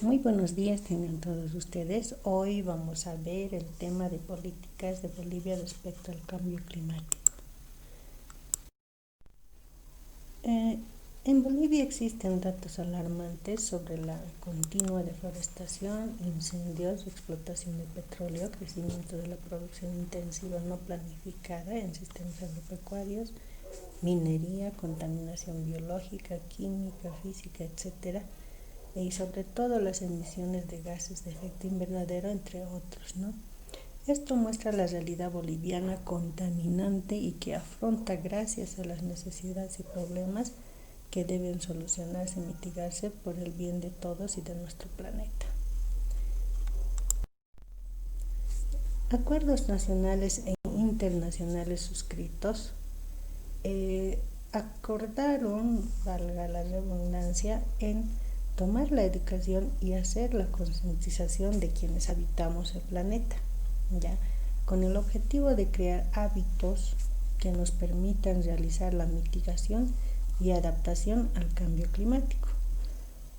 Muy buenos días tengan todos ustedes. Hoy vamos a ver el tema de políticas de Bolivia respecto al cambio climático. En Bolivia existen datos alarmantes sobre la continua deforestación, incendios, explotación de petróleo, crecimiento de la producción intensiva no planificada en sistemas agropecuarios, minería, contaminación biológica, química, física, etc., y sobre todo las emisiones de gases de efecto invernadero, entre otros, ¿no? Esto muestra la realidad boliviana contaminante y que afronta gracias a las necesidades y problemas que deben solucionarse y mitigarse por el bien de todos y de nuestro planeta. Acuerdos nacionales e internacionales suscritos acordaron, valga la redundancia, en tomar la educación y hacer la concientización de quienes habitamos el planeta, ¿ya? Con el objetivo de crear hábitos que nos permitan realizar la mitigación y adaptación al cambio climático.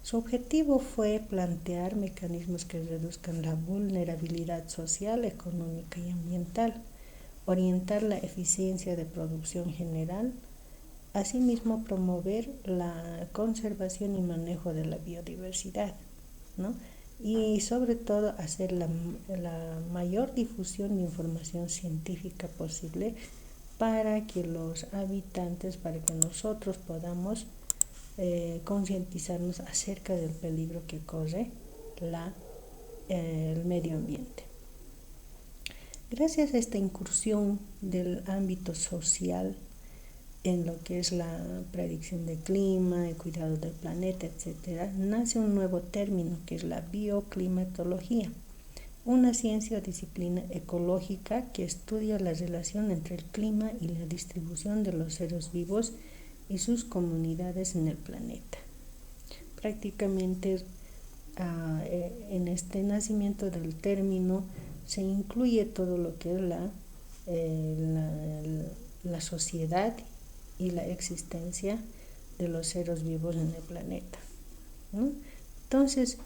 Su objetivo fue plantear mecanismos que reduzcan la vulnerabilidad social, económica y ambiental, orientar la eficiencia de producción general, asimismo promover la conservación y manejo de la biodiversidad, ¿no? Y sobre todo hacer la mayor difusión de información científica posible para que los habitantes, para que nosotros podamos concientizarnos acerca del peligro que corre el medio ambiente. Gracias a esta incursión del ámbito social en lo que es la predicción del clima, el cuidado del planeta, etc., nace un nuevo término que es la bioclimatología, una ciencia o disciplina ecológica que estudia la relación entre el clima y la distribución de los seres vivos y sus comunidades en el planeta. Prácticamente en este nacimiento del término se incluye todo lo que es la sociedad y la existencia de los seres vivos en el planeta, ¿no? Entonces,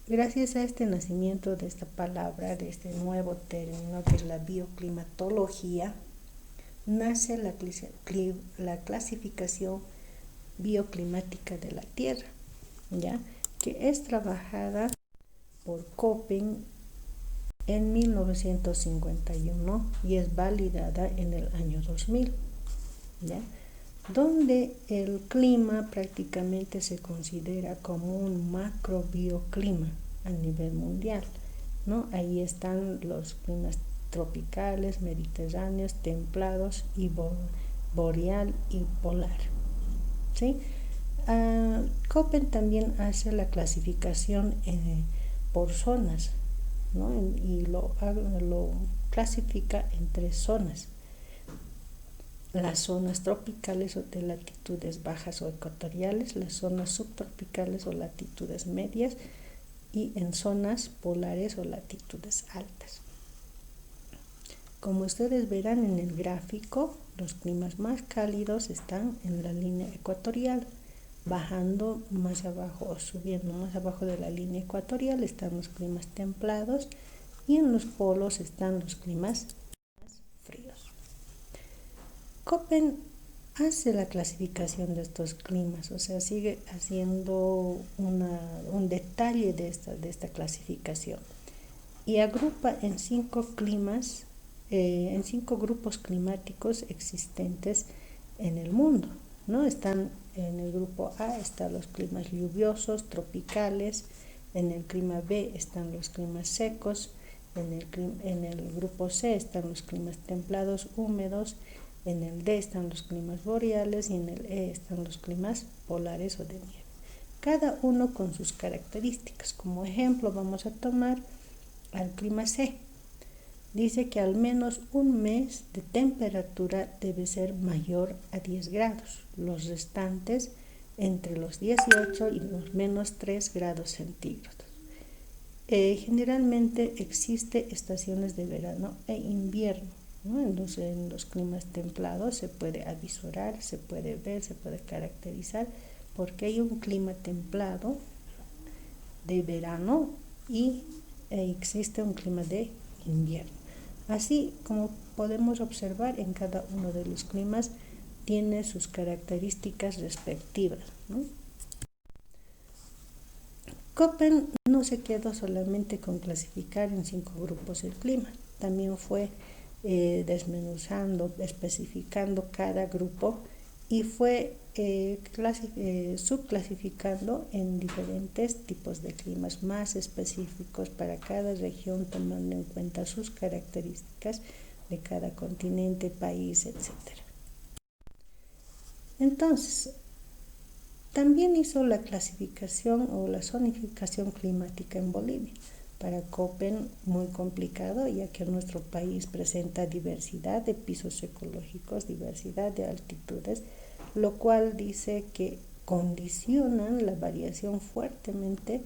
gracias a este nacimiento de esta palabra, de este nuevo término que es la bioclimatología, nace la clasificación bioclimática de la Tierra, ¿ya? Que es trabajada por Köppen en 1951 y es validada en el año 2000, ¿ya? Donde el clima prácticamente se considera como un macrobioclima a nivel mundial, ¿no? Ahí están los climas tropicales, mediterráneos, templados y boreal y polar, ¿sí? Köppen también hace la clasificación por zonas, ¿no? Y lo clasifica en 3 zonas: las zonas tropicales o de latitudes bajas o ecuatoriales, las zonas subtropicales o latitudes medias, y en zonas polares o latitudes altas. Como ustedes verán en el gráfico, los climas más cálidos están en la línea ecuatorial. Bajando más abajo o subiendo más abajo de la línea ecuatorial están los climas templados y en los polos están los climas fríos. Köppen hace la clasificación de estos climas, o sea, sigue haciendo un detalle de esta clasificación y agrupa en 5 climas, en 5 grupos climáticos existentes en el mundo, ¿no? Están en el grupo A están los climas lluviosos, tropicales; en el clima B están los climas secos; en el grupo C están los climas templados, húmedos; en el D están los climas boreales y en el E están los climas polares o de nieve. Cada uno con sus características. Como ejemplo vamos a tomar al clima C. Dice que al menos un mes de temperatura debe ser mayor a 10 grados, los restantes entre los 18 y los menos 3 grados centígrados. Generalmente existe estaciones de verano e invierno, ¿no? En los climas templados se puede avisorar, se puede ver, se puede caracterizar porque hay un clima templado de verano y existe un clima de invierno. Así como podemos observar, en cada uno de los climas tiene sus características respectivas, ¿no? Köppen no se quedó solamente con clasificar en 5 grupos el clima, también fue desmenuzando, especificando cada grupo y fue subclasificando en diferentes tipos de climas más específicos para cada región, tomando en cuenta sus características de cada continente, país, etc. Entonces, también hizo la clasificación o la zonificación climática en Bolivia. Para Köppen muy complicado, ya que nuestro país presenta diversidad de pisos ecológicos, diversidad de altitudes, lo cual dice que condicionan la variación fuertemente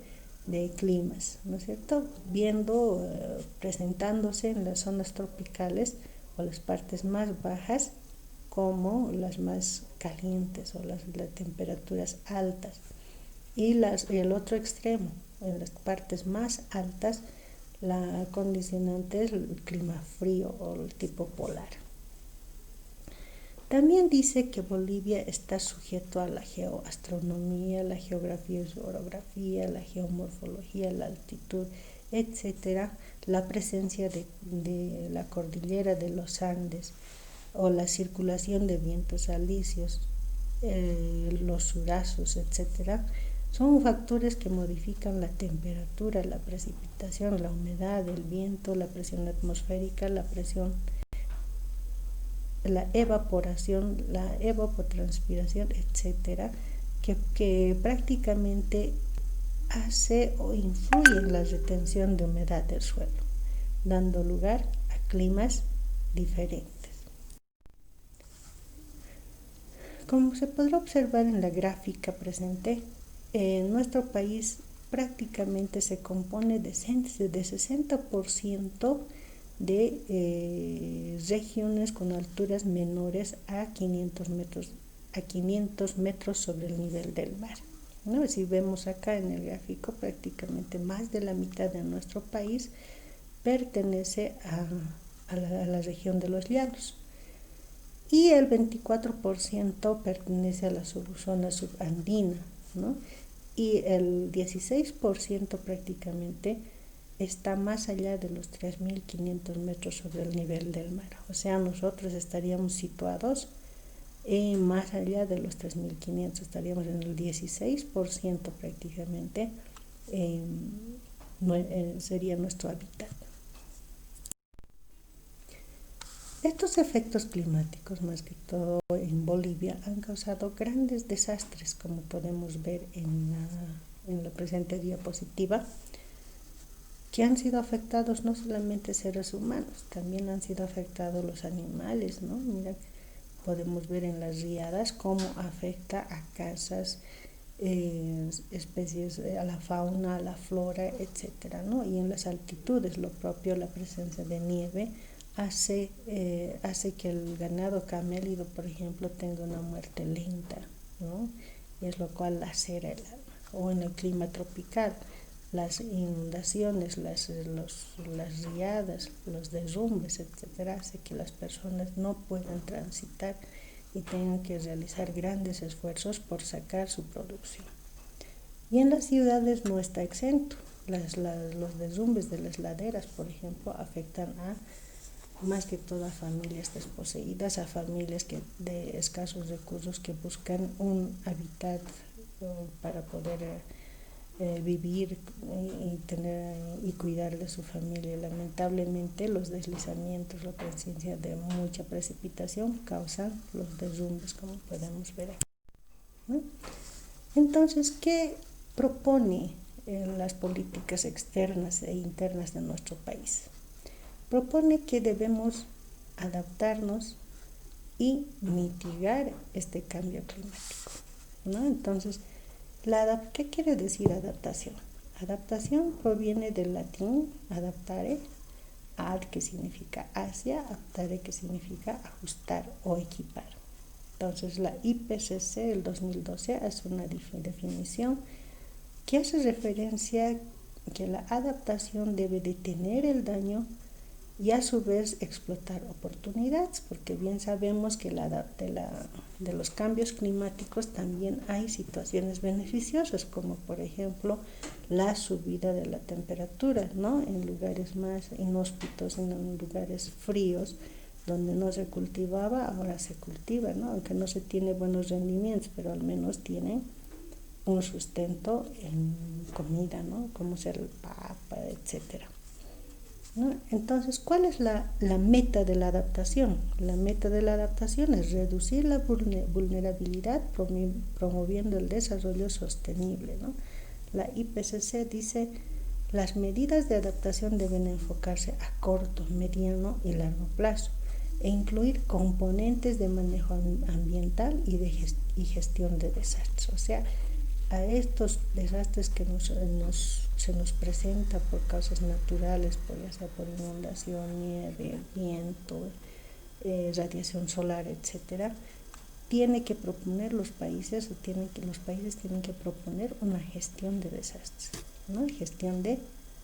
de climas, ¿no es cierto? Presentándose en las zonas tropicales o las partes más bajas como las más calientes o las temperaturas altas, y el otro extremo, en las partes más altas, la condicionante es el clima frío o el tipo polar. También dice que Bolivia está sujeto a la geoastronomía, la geografía y orografía, la geomorfología, la altitud, etcétera, la presencia de la cordillera de los Andes o la circulación de vientos alisios, los surazos, etcétera, son factores que modifican la temperatura, la precipitación, la humedad, el viento, la presión atmosférica, la presión, la evaporación, la evapotranspiración, etcétera, que prácticamente hace o influye en la retención de humedad del suelo, dando lugar a climas diferentes. Como se podrá observar en la gráfica presente, nuestro país prácticamente se compone de 60% de regiones con alturas menores a 500 metros sobre el nivel del mar, ¿no? Si vemos acá en el gráfico, prácticamente más de la mitad de nuestro país pertenece a la región de los llanos, y el 24% pertenece a la zona subandina, ¿no? Y el 16% prácticamente está más allá de los 3.500 metros sobre el nivel del mar. O sea, nosotros estaríamos situados más allá de los 3.500, estaríamos en el 16% prácticamente, sería nuestro hábitat. Estos efectos climáticos, más que todo en Bolivia, han causado grandes desastres, como podemos ver en la presente diapositiva, que han sido afectados no solamente seres humanos, también han sido afectados los animales, ¿no? Mira, podemos ver en las riadas cómo afecta a casas, especies, a la fauna, a la flora, etcétera, ¿no? Y en las altitudes, lo propio, la presencia de nieve hace que el ganado camélido, por ejemplo, tenga una muerte lenta, ¿no? Y es lo cual lacera el alma. O en el clima tropical, las inundaciones, las riadas, los derrumbes, etcétera, hace que las personas no puedan transitar y tengan que realizar grandes esfuerzos por sacar su producción. Y en las ciudades no está exento. Los derrumbes de las laderas, por ejemplo, afectan a más que todo a familias desposeídas, a familias de escasos recursos que buscan un hábitat para poder vivir y cuidar de su familia. Lamentablemente, los deslizamientos, la presencia de mucha precipitación causan los derrumbes, como podemos ver aquí, ¿no? Entonces, ¿qué propone las políticas externas e internas de nuestro país? Propone que debemos adaptarnos y mitigar este cambio climático, ¿no? Entonces, ¿qué quiere decir adaptación? Adaptación proviene del latín adaptare, ad que significa hacia, adaptare que significa ajustar o equipar. Entonces, la IPCC del 2012 hace una definición que hace referencia que la adaptación debe detener el daño y a su vez explotar oportunidades, porque bien sabemos que de los cambios climáticos también hay situaciones beneficiosas, como por ejemplo la subida de la temperatura, ¿no? En lugares más inhóspitos, en lugares fríos, donde no se cultivaba, ahora se cultiva, ¿no? Aunque no se tiene buenos rendimientos, pero al menos tienen un sustento en comida, ¿no? Como ser el papa, etcétera. ¿No? Entonces, ¿cuál es la meta de la adaptación? La meta de la adaptación es reducir la vulnerabilidad promoviendo el desarrollo sostenible, ¿no? La IPCC dice, las medidas de adaptación deben enfocarse a corto, mediano y largo plazo e incluir componentes de manejo ambiental y gestión de desastres. O sea, a estos desastres que se nos presenta por causas naturales, ya sea por inundación, nieve, viento, radiación solar, etcétera, tiene que proponer los países tienen que proponer una gestión de desastres, ¿no? Gestión de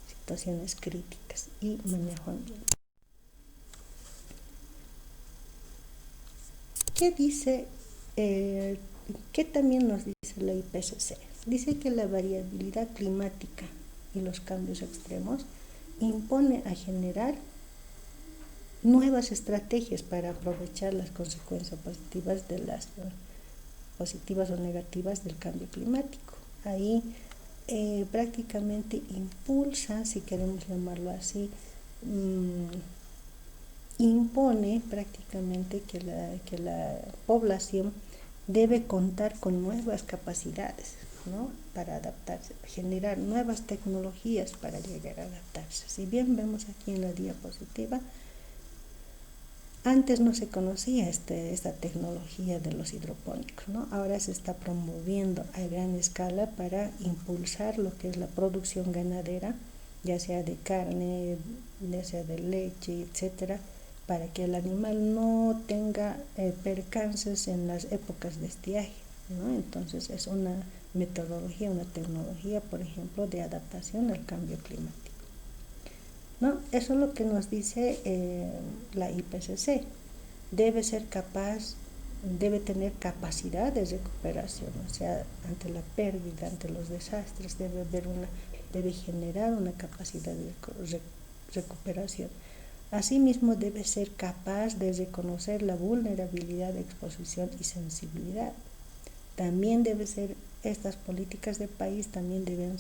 situaciones críticas y manejo ambiental. ¿Qué dice? ¿Qué también nos dice la IPCC? Dice que la variabilidad climática y los cambios extremos impone a generar nuevas estrategias para aprovechar las consecuencias positivas o negativas del cambio climático. Ahí prácticamente impulsa, si queremos llamarlo así, impone prácticamente que la población debe contar con nuevas capacidades, ¿no? Para adaptarse, generar nuevas tecnologías para llegar a adaptarse. Si bien vemos aquí en la diapositiva, antes no se conocía esta tecnología de los hidropónicos, ¿no? Ahora se está promoviendo a gran escala para impulsar lo que es la producción ganadera, ya sea de carne, ya sea de leche, etcétera, para que el animal no tenga percances en las épocas de estiaje, ¿no? Entonces es una metodología, una tecnología, por ejemplo, de adaptación al cambio climático, ¿no? Eso es lo que nos dice la IPCC. Debe tener capacidad de recuperación, o sea, ante la pérdida, ante los desastres, debe generar una capacidad de recuperación. Asimismo, debe ser capaz de reconocer la vulnerabilidad de exposición y sensibilidad. También estas políticas de país también deben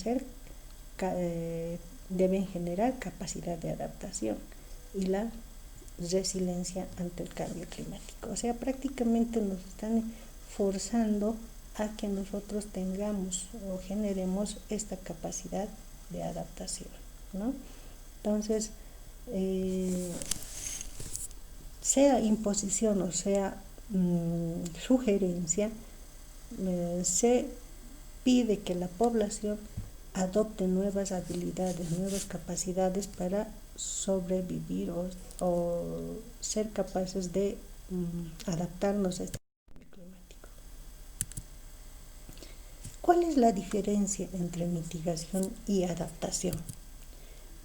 generar capacidad de adaptación y la resiliencia ante el cambio climático. O sea, prácticamente nos están forzando a que nosotros tengamos o generemos esta capacidad de adaptación, ¿no? Entonces, sea imposición o sea sugerencia, se pide que la población adopte nuevas habilidades, nuevas capacidades para sobrevivir o ser capaces de adaptarnos a este cambio climático. ¿Cuál es la diferencia entre mitigación y adaptación?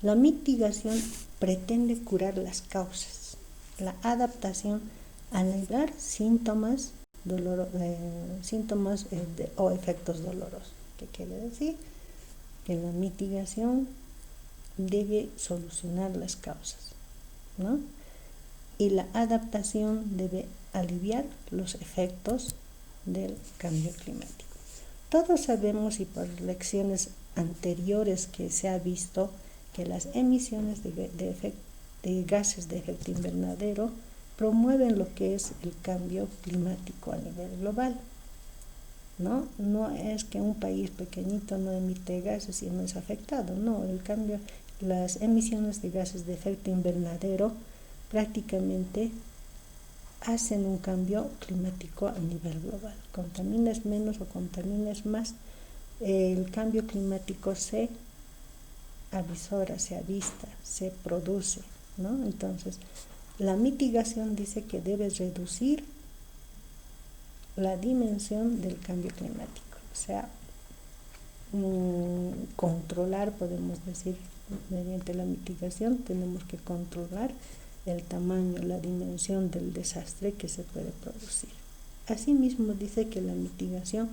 La mitigación pretende curar las causas. La adaptación, aliviar síntomas o efectos dolorosos. ¿Qué quiere decir? Que la mitigación debe solucionar las causas, ¿no? Y la adaptación debe aliviar los efectos del cambio climático. Todos sabemos y por lecciones anteriores que se ha visto que las emisiones de gases de efecto invernadero promueven lo que es el cambio climático a nivel global, ¿no? No es que un país pequeñito no emite gases y no es afectado, no, las emisiones de gases de efecto invernadero prácticamente hacen un cambio climático a nivel global. Contamines menos o contamines más, el cambio climático se avisora, se avista, se produce, ¿no? Entonces, la mitigación dice que debe reducir la dimensión del cambio climático, o sea, controlar, podemos decir, mediante la mitigación, tenemos que controlar el tamaño, la dimensión del desastre que se puede producir. Asimismo, dice que la mitigación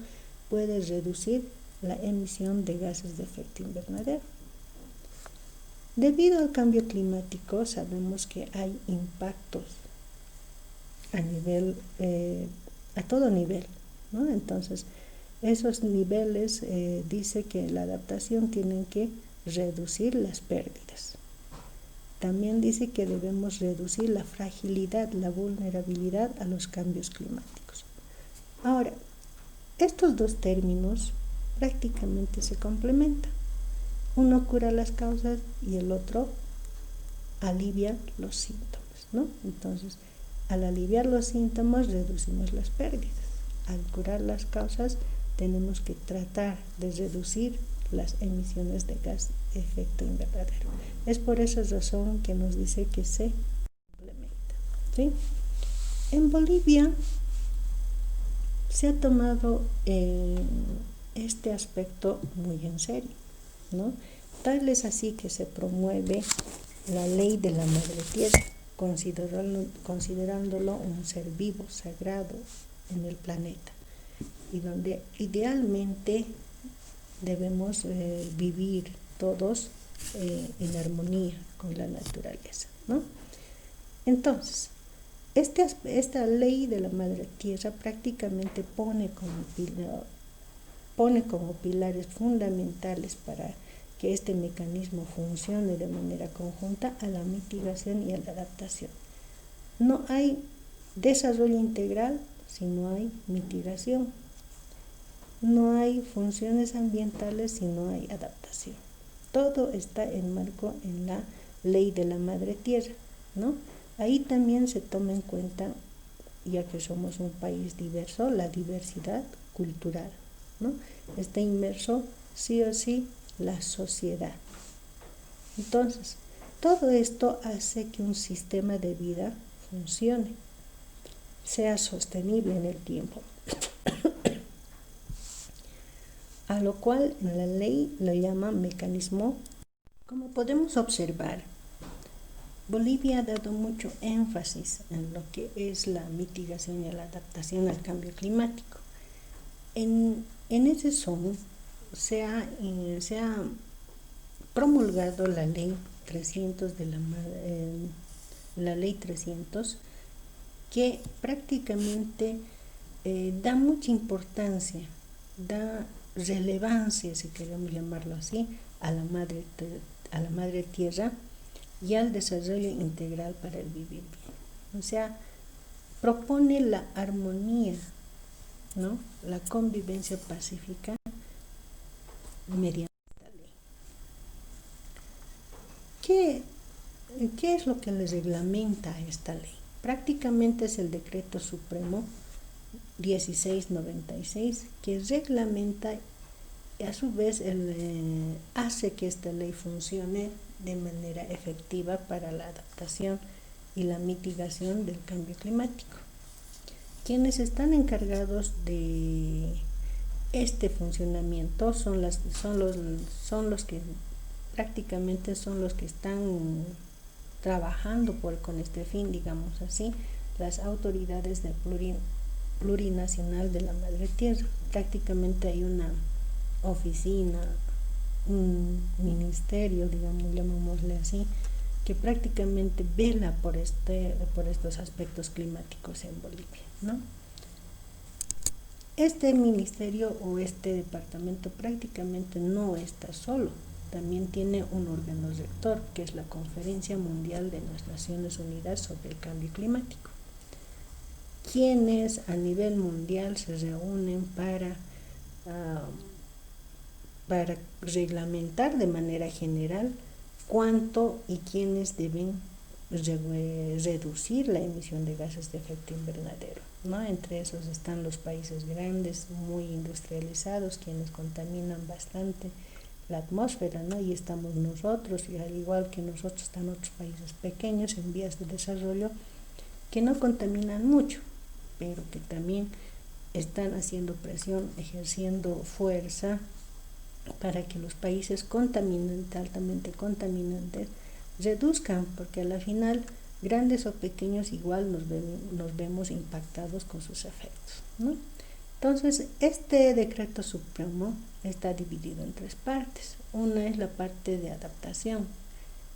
puede reducir la emisión de gases de efecto invernadero. Debido al cambio climático, sabemos que hay impactos a nivel, a todo nivel, ¿no? Entonces, esos niveles dice que la adaptación tiene que reducir las pérdidas. También dice que debemos reducir la fragilidad, la vulnerabilidad a los cambios climáticos. Ahora, estos dos términos prácticamente se complementan. Uno cura las causas y el otro alivia los síntomas, ¿no? Entonces, al aliviar los síntomas reducimos las pérdidas. Al curar las causas tenemos que tratar de reducir las emisiones de gas de efecto invernadero. Es por esa razón que nos dice que se complementa, ¿sí? En Bolivia se ha tomado este aspecto muy en serio, ¿no? Tal es así que se promueve la ley de la madre tierra, considerándolo un ser vivo, sagrado en el planeta, y donde idealmente debemos vivir todos en armonía con la naturaleza, ¿no? Entonces, esta ley de la madre tierra prácticamente pone como pilares fundamentales para que este mecanismo funcione de manera conjunta a la mitigación y a la adaptación. No hay desarrollo integral si no hay mitigación. No hay funciones ambientales si no hay adaptación. Todo está enmarcado en la ley de la madre tierra, ¿no? Ahí también se toma en cuenta, ya que somos un país diverso, la diversidad cultural, ¿no? Está inmerso sí o sí la sociedad. Entonces, todo esto hace que un sistema de vida funcione, sea sostenible en el tiempo, a lo cual en la ley lo llama mecanismo. Como podemos observar, Bolivia ha dado mucho énfasis en lo que es la mitigación y la adaptación al cambio climático. En ese son se ha promulgado la ley 300 la ley 300, que prácticamente da mucha importancia, da relevancia, si queremos llamarlo así, a la madre tierra y al desarrollo integral para el vivir bien. O sea, propone la armonía, ¿no? La convivencia pacífica mediante esta ley. ¿Qué es lo que le reglamenta a esta ley? Prácticamente es el Decreto Supremo 1696, que reglamenta y a su vez hace que esta ley funcione de manera efectiva para la adaptación y la mitigación del cambio climático. Quienes están encargados de este funcionamiento son los que prácticamente son los que están trabajando con este fin, digamos así, las autoridades del plurinacional de la madre tierra. Prácticamente hay una oficina, un ministerio, digamos, llamémosle así, que prácticamente vela por estos aspectos climáticos en Bolivia, ¿no? Este ministerio o este departamento prácticamente no está solo, también tiene un órgano rector, que es la Conferencia Mundial de las Naciones Unidas sobre el Cambio Climático, quienes a nivel mundial se reúnen para reglamentar de manera general cuánto y quiénes deben reducir la emisión de gases de efecto invernadero, ¿no? Entre esos están los países grandes, muy industrializados, quienes contaminan bastante la atmósfera, ¿no? Y estamos nosotros, y al igual que nosotros están otros países pequeños en vías de desarrollo que no contaminan mucho, pero que también están haciendo presión, ejerciendo fuerza para que los países contaminantes, altamente contaminantes, reduzcan, porque a la final grandes o pequeños igual nos vemos impactados con sus efectos, ¿no? Entonces, este decreto supremo está dividido en tres partes. Una es la parte de adaptación,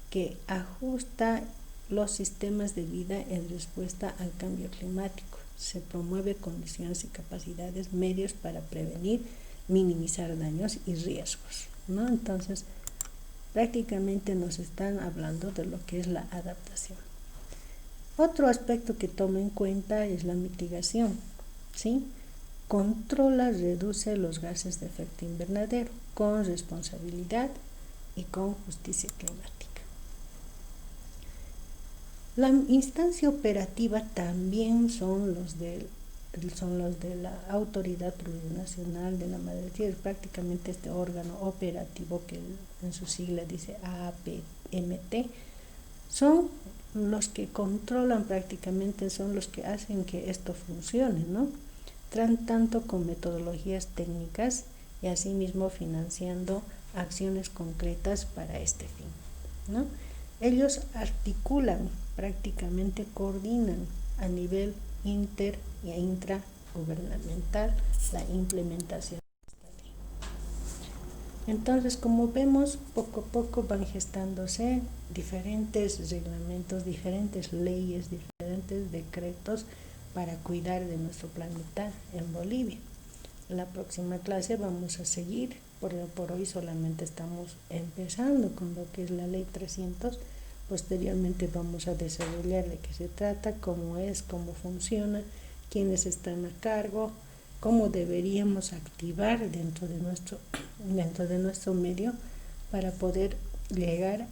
que ajusta los sistemas de vida en respuesta al cambio climático. Se promueve condiciones y capacidades, medios para prevenir, minimizar daños y riesgos, ¿no? Entonces, prácticamente nos están hablando de lo que es la adaptación. Otro aspecto que toma en cuenta es la mitigación, ¿sí? Controla, reduce los gases de efecto invernadero con responsabilidad y con justicia climática. La instancia operativa también son los de la Autoridad Plurinacional de la Madre Tierra, prácticamente este órgano operativo que en su sigla dice APMT, son los que controlan prácticamente, son los que hacen que esto funcione, ¿no? Tanto con metodologías técnicas y asimismo financiando acciones concretas para este fin, ¿no? Ellos articulan, prácticamente coordinan a nivel inter e intragubernamental la implementación de esta ley. Entonces, como vemos, poco a poco van gestándose diferentes reglamentos, diferentes leyes, diferentes decretos para cuidar de nuestro planeta en Bolivia. La próxima clase vamos a seguir, por hoy solamente estamos empezando con lo que es la ley 300, posteriormente vamos a desarrollar de qué se trata, cómo es, cómo funciona, quiénes están a cargo, cómo deberíamos activar dentro de nuestro medio para poder llegar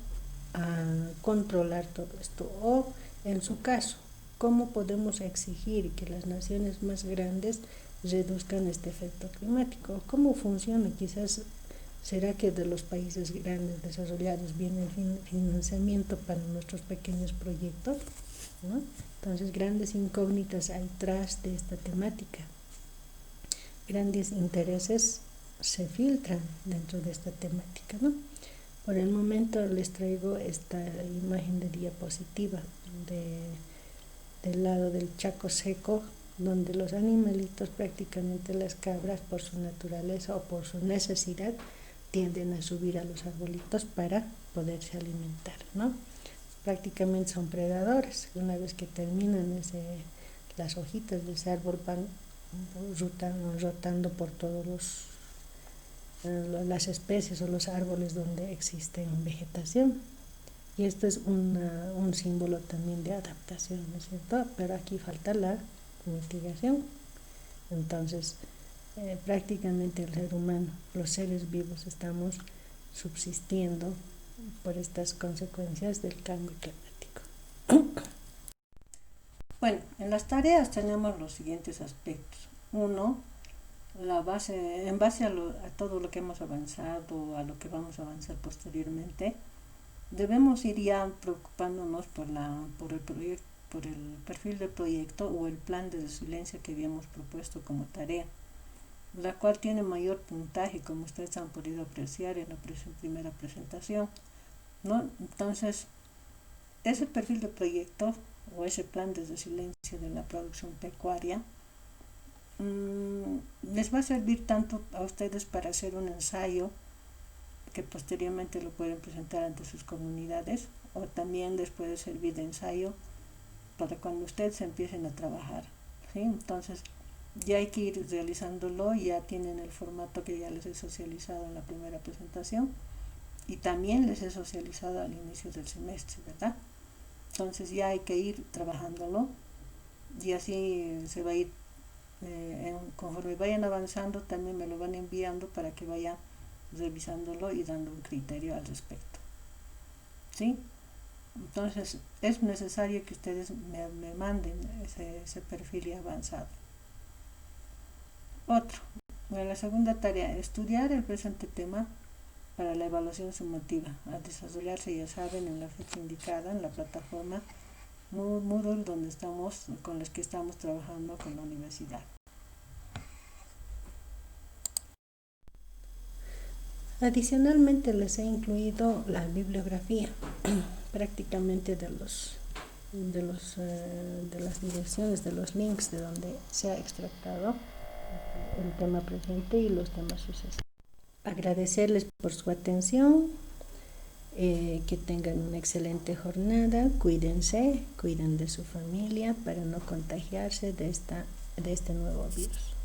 a controlar todo esto, o en su caso, cómo podemos exigir que las naciones más grandes reduzcan este efecto climático. ¿Cómo funciona? Quizás será que de los países grandes desarrollados viene el financiamiento para nuestros pequeños proyectos, ¿no? Entonces, grandes incógnitas hay tras de esta temática. Grandes intereses se filtran dentro de esta temática, ¿no? Por el momento les traigo esta imagen de diapositiva del lado del Chaco seco, donde los animalitos, prácticamente las cabras, por su naturaleza o por su necesidad, tienden a subir a los arbolitos para poderse alimentar, ¿no? Prácticamente son predadores. Una vez que terminan las hojitas de ese árbol, van rotando por todos las especies o los árboles donde existen vegetación. Y esto es un símbolo también de adaptación, ¿no es cierto? Pero aquí falta la mitigación. Entonces, prácticamente el ser humano, los seres vivos, estamos subsistiendo por estas consecuencias del cambio climático. Bueno, en las tareas tenemos los siguientes aspectos. Uno, en base a todo lo que hemos avanzado, a lo que vamos a avanzar posteriormente, debemos ir ya preocupándonos por el perfil del proyecto o el plan de resiliencia que habíamos propuesto como tarea, la cual tiene mayor puntaje, como ustedes han podido apreciar en la primera presentación, ¿no? Entonces, ese perfil de proyecto o ese plan de resiliencia de la producción pecuaria les va a servir tanto a ustedes para hacer un ensayo que posteriormente lo pueden presentar ante sus comunidades, o también les puede servir de ensayo para cuando ustedes empiecen a trabajar, ¿sí? Entonces, ya hay que ir realizándolo, ya tienen el formato que ya les he socializado en la primera presentación y también les he socializado al inicio del semestre, ¿verdad? Entonces ya hay que ir trabajándolo y así se va a ir, conforme vayan avanzando también me lo van enviando para que vaya revisándolo y dando un criterio al respecto, ¿sí? Entonces es necesario que ustedes me manden ese perfil avanzado. Otro, la segunda tarea, estudiar el presente tema para la evaluación sumativa, a desarrollarse, ya saben, en la fecha indicada en la plataforma Moodle con los que estamos trabajando con la universidad. Adicionalmente les he incluido la bibliografía prácticamente de las direcciones, de los links de donde se ha extractado el tema presente y los temas sucesivos. Agradecerles por su atención, que tengan una excelente jornada, cuídense, cuiden de su familia para no contagiarse de este nuevo virus.